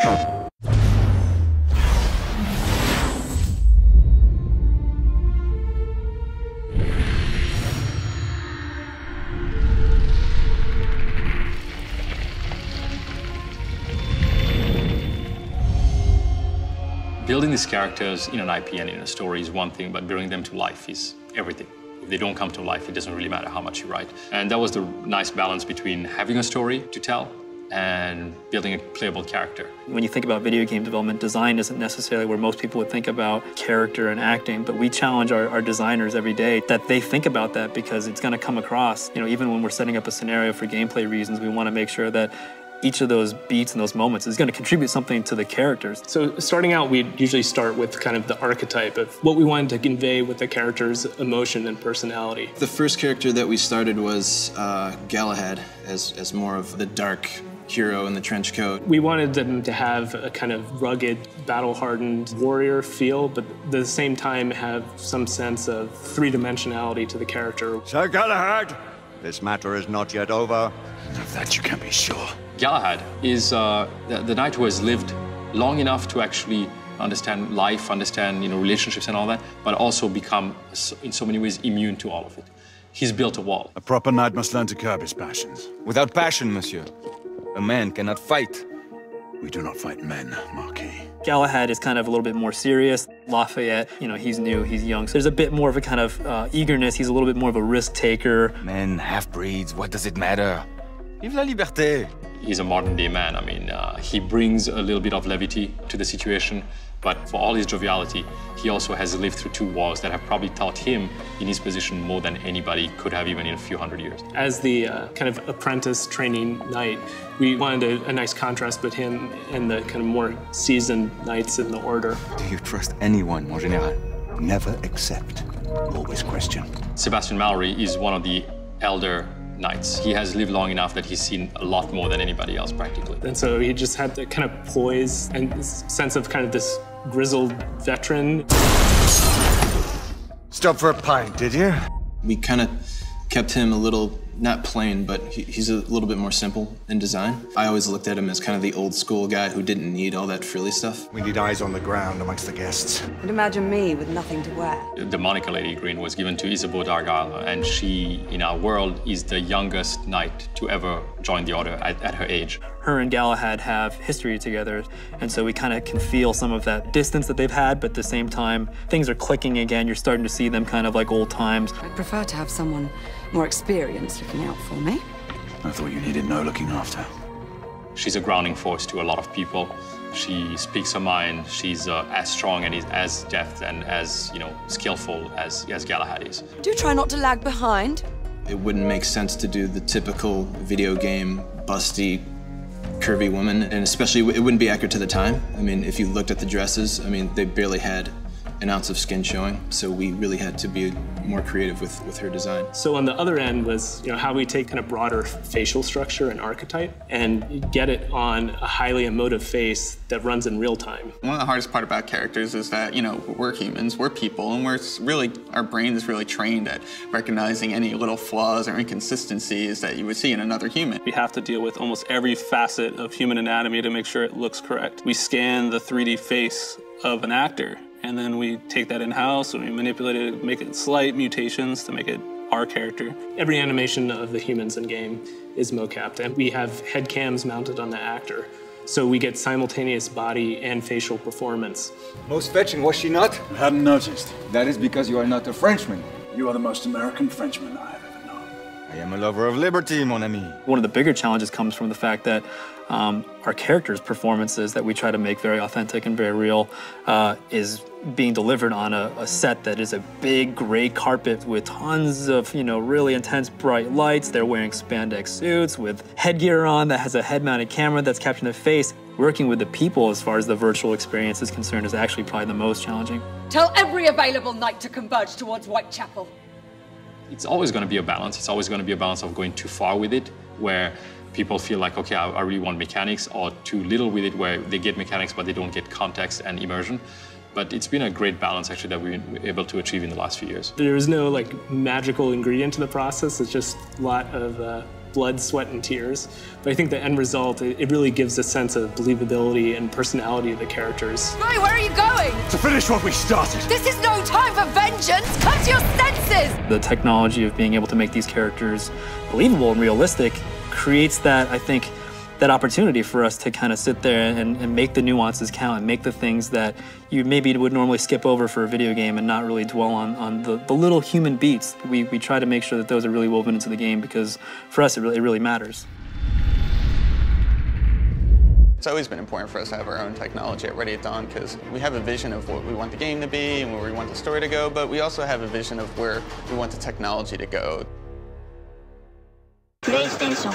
Building these characters in an IP and in a story is one thing, but bringing them to life is everything. If they don't come to life, it doesn't really matter how much you write. And that was the nice balance between having a story to tell and building a playable character. When you think about video game development, design isn't necessarily where most people would think about character and acting, but we challenge our designers every day that they think about that because it's going to come across. You know, even when we're setting up a scenario for gameplay reasons, we want to make sure that each of those beats and those moments is going to contribute something to the characters. So starting out, we'd usually start with kind of the archetype of what we wanted to convey with the character's emotion and personality. The first character that we started was Galahad, as more of the dark hero in the trench coat. We wanted them to have a kind of rugged, battle-hardened warrior feel, but at the same time have some sense of three-dimensionality to the character. Sir Galahad, this matter is not yet over. Of that you can be sure. Galahad is the knight who has lived long enough to actually understand life, understand relationships and all that, but also become, in so many ways, immune to all of it. He's built a wall. A proper knight must learn to curb his passions. Without passion, monsieur, a man cannot fight. We do not fight men, Marquis. Galahad is kind of a little bit more serious. Lafayette, he's new, he's young, so there's a bit more of a kind of eagerness. He's a little bit more of a risk taker. Men, half-breeds, what does it matter? Vive la liberté! He's a modern-day man. I mean, he brings a little bit of levity to the situation, but for all his joviality, he also has lived through 2 wars that have probably taught him in his position more than anybody could have even in a few hundred years. As the kind of apprentice training knight, we wanted a nice contrast between him and the kind of more seasoned knights in the order. Do you trust anyone, mon général? Never accept, always question. Sebastian Mallory is one of the elder knights. He has lived long enough that he's seen a lot more than anybody else, practically. And so he just had the kind of poise and sense of kind of this grizzled veteran. Stop for a pint, did you? We kind of kept him a little, not plain, but he's a little bit more simple in design. I always looked at him as kind of the old school guy who didn't need all that frilly stuff. We need eyes on the ground amongst the guests. And imagine me with nothing to wear. The Monica Lady Green was given to Isabeau d'Argyle, and she, in our world, is the youngest knight to ever join the order at her age. Her and Galahad have history together, and so we kind of can feel some of that distance that they've had, but at the same time, things are clicking again. You're starting to see them kind of like old times. I'd prefer to have someone more experienced looking out for me. I thought you needed no looking after. She's a grounding force to a lot of people. She speaks her mind. She's as strong and as deft and as skillful as Galahad is. Do try not to lag behind. It wouldn't make sense to do the typical video game, busty, curvy woman, and especially it wouldn't be accurate to the time. I mean, if you looked at the dresses, I mean, they barely had an ounce of skin showing, so we really had to be more creative with her design. So on the other end was how we take kind of broader facial structure and archetype and get it on a highly emotive face that runs in real time. One of the hardest part about characters is that, we're humans, we're people, and our brain is really trained at recognizing any little flaws or inconsistencies that you would see in another human. We have to deal with almost every facet of human anatomy to make sure it looks correct. We scan the 3D face of an actor, and then we take that in-house and we manipulate it, make it slight mutations to make it our character. Every animation of the humans in game is mocapped, and we have head cams mounted on the actor, so we get simultaneous body and facial performance. Most fetching, was she not? I hadn't noticed. That is because you are not a Frenchman. You are the most American Frenchman I have ever known. I am a lover of liberty, mon ami. One of the bigger challenges comes from the fact that our characters' performances that we try to make very authentic and very real is being delivered on a set that is a big gray carpet with tons of, really intense bright lights. They're wearing spandex suits with headgear on that has a head-mounted camera that's capturing their face. Working with the people as far as the virtual experience is concerned is actually probably the most challenging. Tell every available knight to converge towards Whitechapel. It's always going to be a balance. It's always going to be a balance of going too far with it, where people feel like, okay, I really want mechanics, or too little with it, where they get mechanics but they don't get context and immersion. But it's been a great balance, actually, that we've been able to achieve in the last few years. There is no magical ingredient to the process. It's just a lot of blood, sweat, and tears. But I think the end result, it really gives a sense of believability and personality of the characters. Roy, where are you going? To finish what we started. This is no time for vengeance! Come to your senses! The technology of being able to make these characters believable and realistic creates that, I think, that opportunity for us to kind of sit there and make the nuances count and make the things that you maybe would normally skip over for a video game and not really dwell on the little human beats. We try to make sure that those are really woven into the game because for us it really matters. It's always been important for us to have our own technology at Ready at Dawn because we have a vision of what we want the game to be and where we want the story to go, but we also have a vision of where we want the technology to go. PlayStation